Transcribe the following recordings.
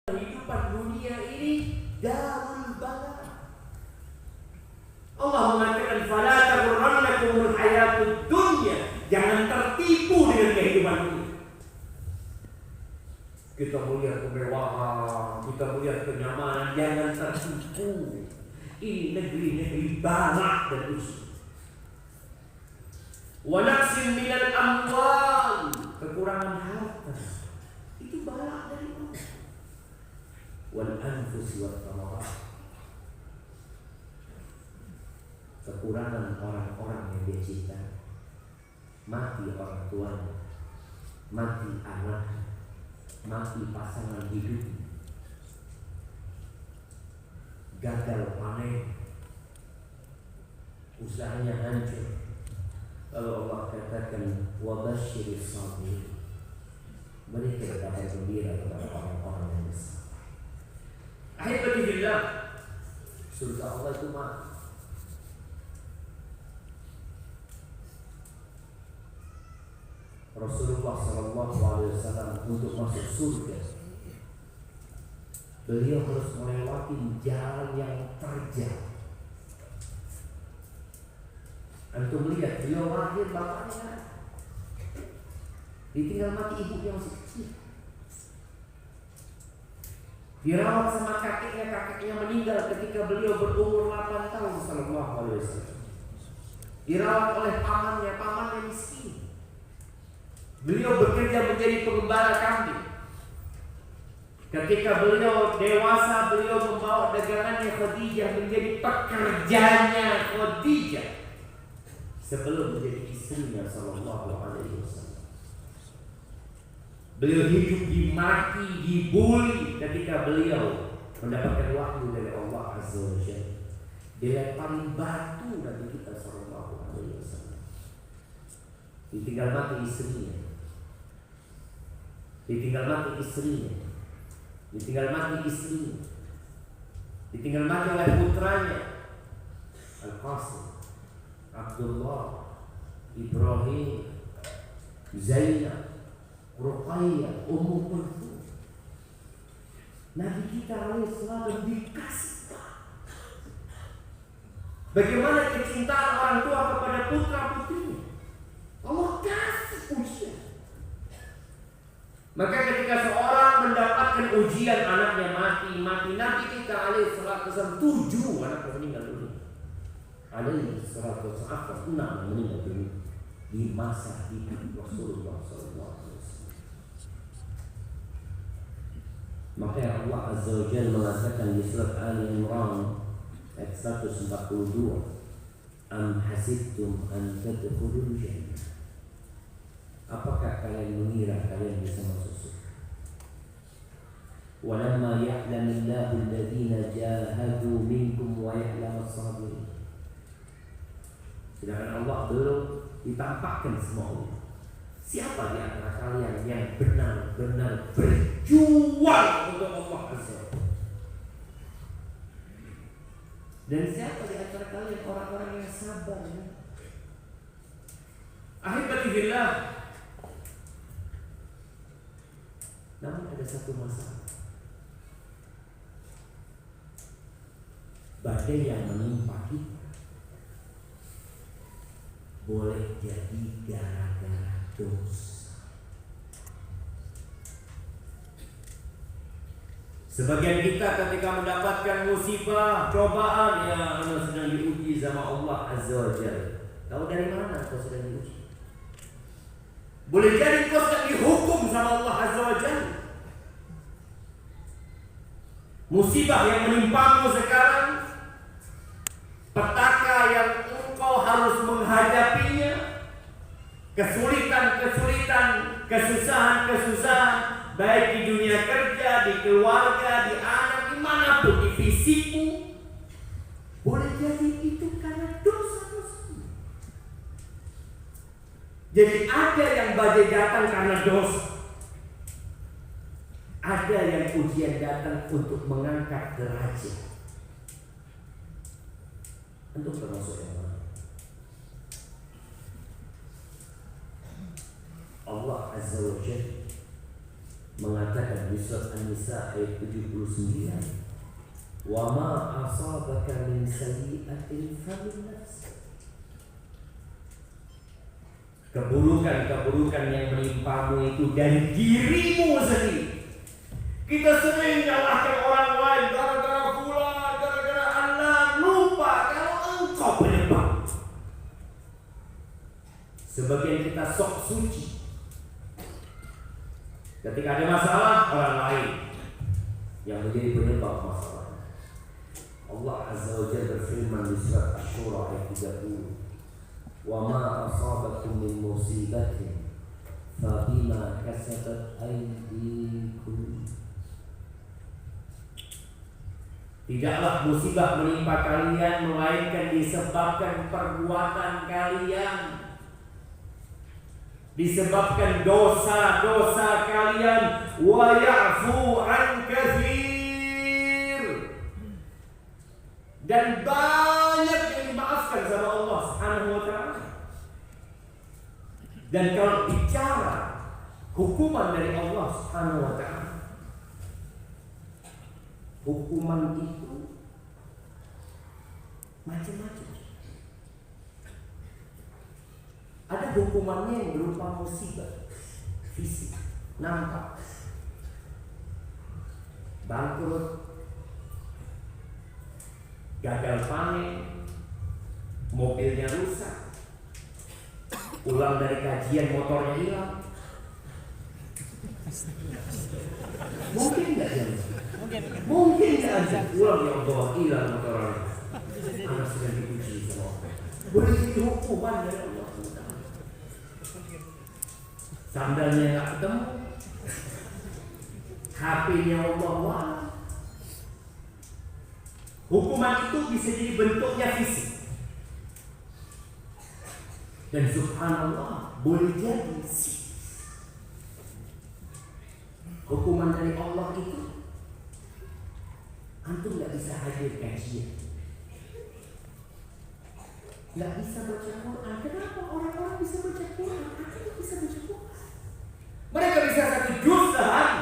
kehidupan dunia ini darul bala. Allah mengatakan fala taghurrannakumul hayatud dunya, jangan tertipu dengan kehidupan dunia. Kita melihat kemewahan, kita melihat kenyamanan, jangan tertipu. Ini negeri-negeri balak dan usul. Wa naqsin minal amwal, kekurangan harta. Itu balak dari Allah. Wal anfus wat thamarat, kekurangan orang-orang yang dia cinta. Mati orang tuanya, mati anak, mati pasangan hidup, gagal panen, usahanya hancur. Kalau Allah katakan wabasyiris sabirin, berikan kabar gembira kepada orang-orang yang bersabar. Ahibati billah, surga Allah itu mahal. Rasulullah SAW untuk masuk surga, beliau harus melewati jalan yang terjal. Antum lihat, beliau lahir bapaknya ditinggal mati, ibunya masih kecil. Dirawat sama kakeknya meninggal ketika beliau berumur 8 tahun sallallahu alaihi wasallam. Dirawat oleh pamannya miskin. Beliau bekerja menjadi pengembala kambing. Ketika beliau dewasa, beliau membawa dagangannya Khadijah menjadi pekerjanya Khadijah sebelum menjadi istrinya sallallahu alaihi wasallam. Beliau hidup dimaki, dibully ketika beliau mendapatkan wahyu dari Allah Azza wa Jalla. Dilemparin batu dari kita sallallahu alaihi wasallam. Ditinggal mati istrinya. Ditinggal mati oleh putranya Al-Qasim, Abdullah, Ibrahim, Zainab, Ruqayyah, Ummu Kulthum. Nabi kita alaihissalam dikasih. Bagaimana kecintaan orang tua kepada putra putrinya? Allah kasih ujian. Maka ketika seorang mendapatkan ujian, anaknya mati, Nabi kita alaihissalam 7 anaknya meninggal dunia. Alaihissalam 6 meninggal dunia di masa hidup Rasulullah SAW. Maka Allah Azza wa Jalla mengatakan di surat Ali Imran ayat 142, Am hasibtum an tadkhulul jannah, apakah kalian mengira kalian bisa masuk surga? Walamma ya'lamillahu alladhina jahadu minkum wa ya'lamas sabirin. Sedangkan Allah belum ditampakkan semua orang. Siapa di antara kalian yang benar-benar berjuang untuk Allah Azza? Dan siapa di antara kalian orang-orang yang sabar? Ahibati billah. Namun ada satu masalah. Badai yang menimpa kita boleh jadi gara-gara dosa. Sebagian kita ketika mendapatkan musibah, cobaan, ya anda sedang diuji sama Allah Azza wa Jalla. Tahu dari mana kau sedang diuji? Boleh jadi kau sedang dihukum sama Allah Azza wa Jalla. Musibah yang menimpamu sekarang, petaka yang engkau harus menghadapinya, kesulitan-kesulitan, kesusahan-kesusahan, baik di dunia kerja, di keluarga, di anak, dimanapun, di fisikmu, boleh jadi itu karena dosa-dosa. Jadi ada yang badai datang karena dosa, ada yang ujian datang untuk mengangkat derajat. Untuk termasuk yang mana? Allah Azza wa Jalla mengatakan di surat An-Nisa ayat 79, wa ma asabaka min sayyi'atin famin nafsik. Keburukan-keburukan yang menimpamu itu dari dirimu sendiri. Kita sering nyalahkan orang lain, gara-gara fulan, gara-gara anak, lupa kalau engkau penyebab. Sebagian kita sok suci. Ketika ada masalah, orang lain yang menjadi penyebab masalah. Allah Azza wa Jalla berfirman di surat Asy-Syura ayat 30, wa ma asabakum min musibatin fa bima kasabat aydikum. Tidaklah musibah menimpa kalian melainkan disebabkan perbuatan kalian, disebabkan dosa-dosa kalian. Wa ya'fu an katsir, dan banyak yang dimaafkan sama Allah Subhanahu wa taala. Dan kalau bicara hukuman dari Allah Subhanahu wa taala, hukuman itu macam-macam. Ada hukumannya yang berupa musibah fisik, nampak, bangkrut, gagal panen, mobilnya rusak, pulang dari kajian motornya hilang. Mungkin nggak ya? Mungkin nggak aja pulang ya Allah hilang motornya. Anak sudah dipuji sama Allah. Boleh jadi hukuman dari Allah. Sandalnya nggak ketemu, HP-nya Allah. Hukuman itu bisa jadi bentuknya fisik. Dan subhanallah boleh jadi hukuman dari Allah itu antum gak bisa hadir kajian, gak bisa baca Quran. Kenapa orang-orang bisa baca Quran? Aku gak bisa baca Quran. Mereka bisa satu juz sehari,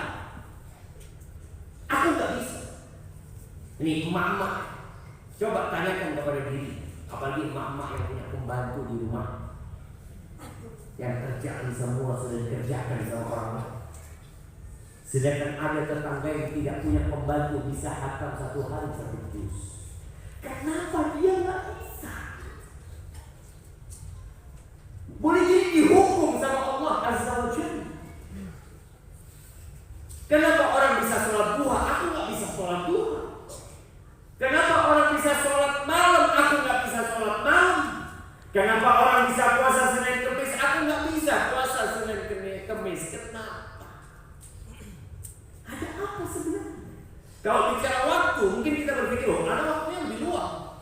aku gak bisa. Ini emak-emak, coba tanyakan kepada diri, apalagi emak-emak yang punya pembantu di rumah, yang kerjaan semua sudah dikerjakan sama orang lain. Sedangkan ada tetangga yang tidak punya pembantu bisa hatam satu hari satu juz. Kenapa dia nggak bisa? Boleh jadi dihukum sama Allah Azza wa Jalla. Kenapa orang bisa sholat duha, aku nggak bisa sholat duha? Kenapa orang bisa sholat malam, aku nggak bisa sholat malam? Kenapa orang bisa puasa Senin Kemis, aku nggak bisa puasa Senin Kemis? Kenapa? Ada apa sebenarnya? Kalau bicara waktu, mungkin kita berpikir, oh, ada waktunya lebih luang.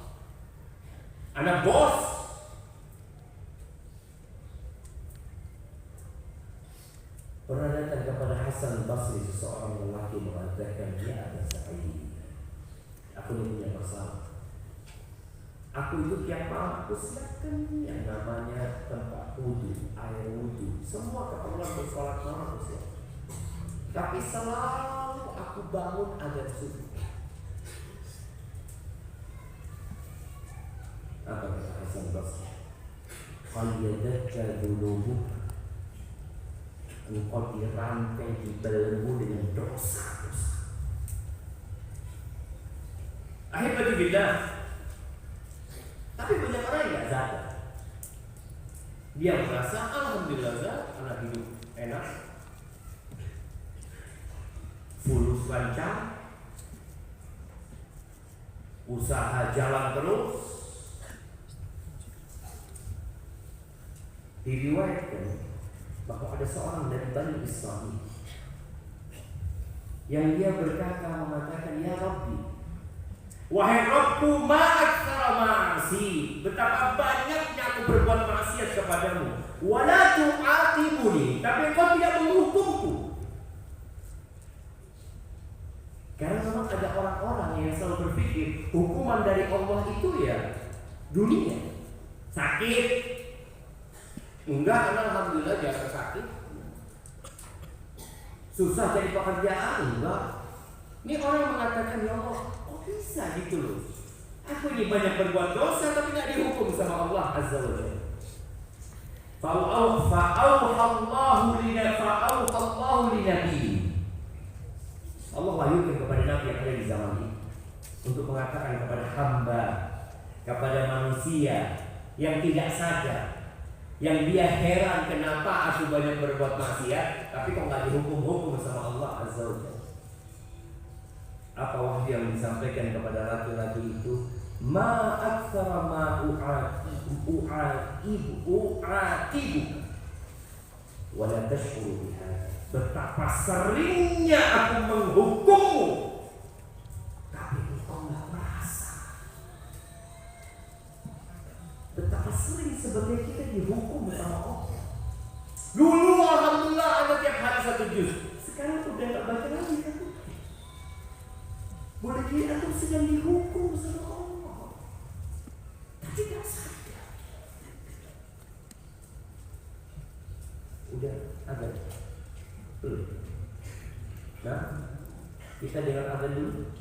Ada bos. Pernah datang kepada Hasan Basri seseorang lelaki mengatakan, ya ada Sa'id, aku ini punya masalah. Aku itu tiap malam aku siapkan yang namanya tempat wudhu, air wudhu, semua keperluan bersolat malam aku siap. Tapi selalu aku bangun azan subuh. Apa kata Hasan Basri? Qayyadaka dzunubuk, engkau dirangkai, dibelenggu dengan dosa-dosa. Ahibati billah. Tapi banyak orang yang gak sadar. Dia merasa alhamdulillah anak hidup enak, fulus lancar, usaha jalan terus. Diriwayatkan bahwa ada seorang dari Bani Israil yang dia berkata, mengatakan, ya Rabbi, wahai Rabbku, ma'aktsara ma'asi, betapa banyaknya aku berbuat maksiat kepadamu. Wala tu'aqibuni, tapi engkau tidak menghukumku. Karena memang ada orang-orang yang selalu berpikir hukuman dari Allah itu ya dunia. Sakit, enggak, karena alhamdulillah biasa sakit. Susah cari pekerjaan, enggak. Ini orang mengatakan, ya Allah, kok bisa gitu loh. Aku ini banyak berbuat dosa tapi tidak dihukum sama Allah Azza wa Jalla. Fa'auhallahu linabi. Allah wahyukan kepada Nabi yang ada di zaman ini untuk mengatakan kepada hamba, kepada manusia yang tidak sadar, yang dia heran kenapa aku banyak berbuat maksiat tapi kok nggak dihukum-hukum sama Allah Azza wa Jalla. Apa wahyu yang disampaikan kepada laki-laki itu? Ma aktsara ma u'atibu wa la tashkuru bihadza. Betapa seringnya aku menghukummu tapi engkau enggak merasa. Betapa sering sebenarnya kita dihukum sama Allah. Dulu alhamdulillah ada tiap hari 1 juz. Sekarang udah enggak baca lagi kan? Boleh jadi antum sedang dihukum sama Allah, tapi tidak sadar. Udah ada belum? Nah, kita dengar azan dulu.